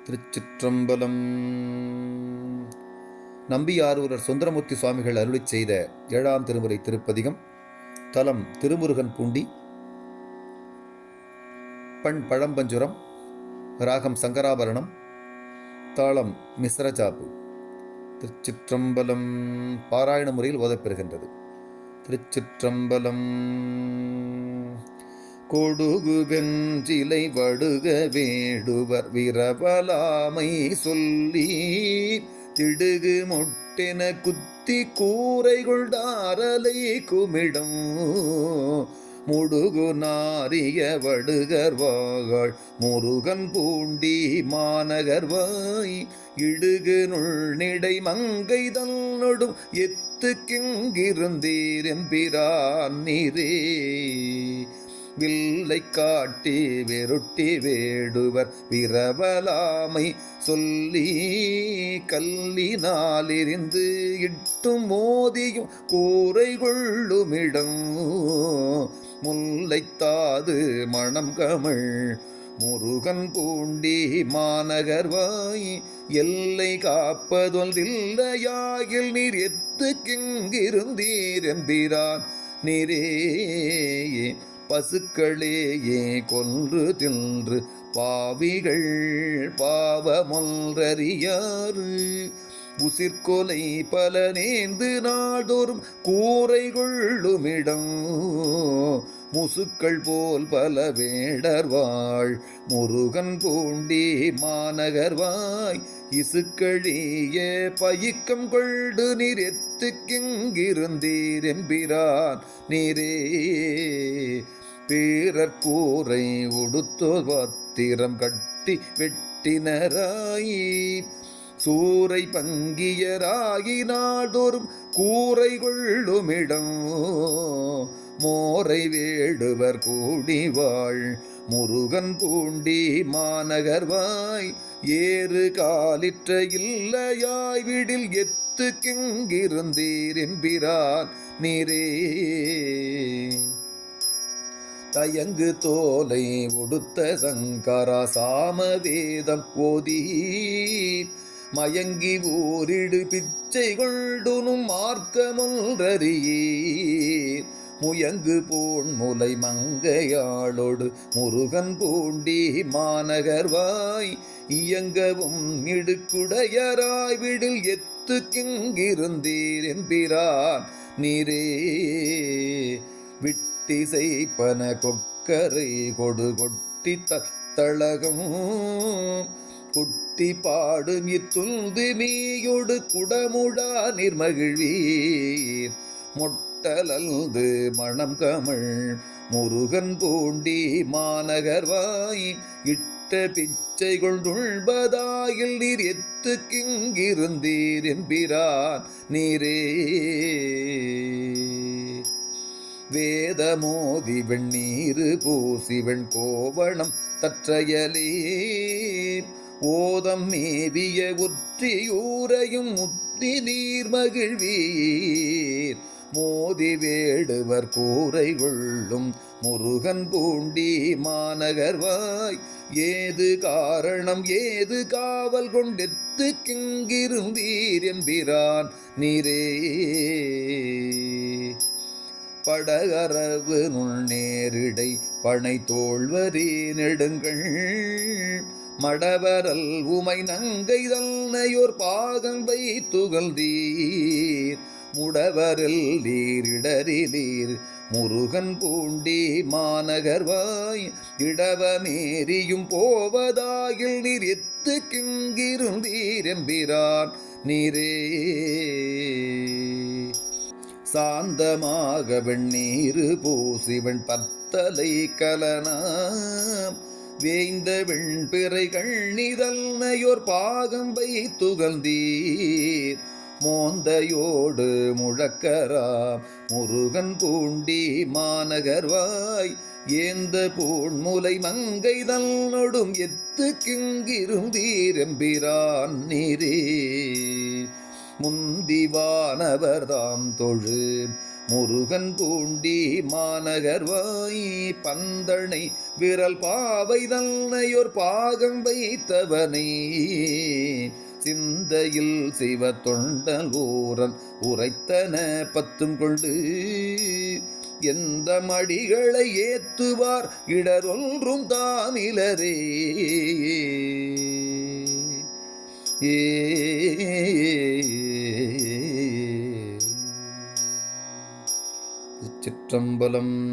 திருச்சிற்றம்பலம். நம்பியாரூரர் சுந்தரமூர்த்தி சுவாமிகள் அருளிச் செய்த 7ஆம் திருமுறை திருப்பதிகம். தலம் திருமுருகன் பூண்டி. பண் பழம்பஞ்சுரம். ராகம் சங்கராபரணம். தாளம் மிஸ்ரஜாப்பு. திருச்சிற்றம்பலம். பாராயண முறையில் ஓதப்பெறுகின்றது. திருச்சிற்றம்பலம். கொடுகு வெஞ்சிலை வடுக வேடுவர் விரவலாமை சொல்லி திடுகு முட்டென குத்தி கூரைகள் தாரலை குமிடம் முடுகு நாரிய வடுகர்வாள் முருகன் பூண்டி மாநகர்வாய் இடுகு நுள்நிடை மங்கை தன்னொடும் எத்துக்கிங்கிருந்தீரெம்பிரான் நீரே வில்லை காட்டி வெருட்டி வேடுவர் விரவலாமை சொல்லி கல்லினாலிருந்து இட்டும் மோதியும் கூரை கொள்ளுமிடம் முல்லைத்தாது மணம் கமிழ் முருகன் பூண்டி மாநகர்வாய் எல்லை காப்பதொன்றில்லையாகில் நீர் எத்துக்கிங்கிருந்தீரெம்பிரான் நீரே பசுக்களேயே கொன்று தின்று பாவிகள் பாவமொன்றறியாறு உசிர்கொலை பல நேர்ந்து நாடோறும் கூரை கொள்ளுமிடம் முசுக்கள் போல் பல வேடர்வாள் முருகன் பூண்டி மாநகர்வாய் இசுக்கழிய பயிக்கம் கொண்டு நீர் எத்துக்கிங்கிருந்தீரெம்பிரான் நீரே பேரற் கூரை உடுத்தோ பத்திரம் கட்டி வெட்டினராயி சூரை பங்கியராகி நாடோறும் கூரை கொள்ளுமிடம் மோரை வேடுவர் கூடிவாள் முருகன் பூண்டி மாநகர்வாய் ஏறு காலிற்ற இல்லையாய் விடில் எத்துக்கிங்கிருந்தீரெம்பிரான் நீரே தயங்கு தோலை உடுத்த சங்கரா சாமவேதம் ஓதி மயங்கி ஊரிடு பிச்சை கொள்டுனும் மார்க்கமொன்றறியீர் முயங்கு போன் முலை மங்கையாளோடு முருகன் பூண்டி மாநகர்வாய் இயங்கவும் இடுக்குடையராய் விடில் எத்துக்கிங்கிருந்தீரெம்பிரான் நீரே விட்டிசைப்பன கொக்கரை கொடு கொட்டி தத்தளகம் குட்டி பாடும் இத்துந்து மீயொடு குடமுடா நிர்மகிழ்வீர் மொட்டலல்து மணம் கமிழ் முருகன் பூண்டி மாநகர்வாய் இட்ட பிச்சை கொண்டுள்பதாயில் நீர் எத்துக்கிங்கிருந்தீரெம்பிரான் நீரே வேதமோதி வெண்ணீரு பூசி வெண்கோவணம் தற்றையலே ஓதம் மேவிய உற்றியூரையும் முத்தி நீர் மகிழ்வீர் மோதி வேடுவர் கூரை கொள்ளும் முருகன் பூண்டி மாநகர்வாய் ஏது காரணம் ஏது காவல் கொண்டெத்துக்கிங்கிருந்தீரெம்பிரான் நீரே படகரவு நுள் நேரிடை பனை தோள்வரி நெடுங்கள் மடவரல் உமை நங்கை தன்னையோர் பாகம் வைத்துகழ்ந்தீர் முடவரில் நீரிடரிலீர் முருகன் பூண்டி மாநகர்வாய் இடவமேறியும் போவதாயில் நீர் எத்துக்கிங்கிருந்தீரெம்பிரான் நீரே சாந்தமாக வெண்ணீரு பூசிவன் பத்தலை கலனா வேய்ந்த வெண்பிறை கண்ணிதல்னையோர் பாகம் வைத்துகழ்ந்தீர் மோந்தையோடு முழக்கரா முருகன் பூண்டி மாநகர்வாய் ஏந்த பூண்முலை மங்கை தன்னொடும் எத்துக்கிங்கிருந்தீரெம்பிரான் நீரே முந்திவானவர் தாம் தொழு முருகன் பூண்டி மாநகர்வாய் பந்தனை விரல் பாவை தன்னையோர் பாகம் வைத்தவனை சிந்தையில் சிவ தொண்டல் ஊரன் உரைத்தன பத்தும் கொண்டு எந்த மடிகளை ஏத்துவார் இடரொன்றும் தாமிலரே. சிற்றம்பலம்.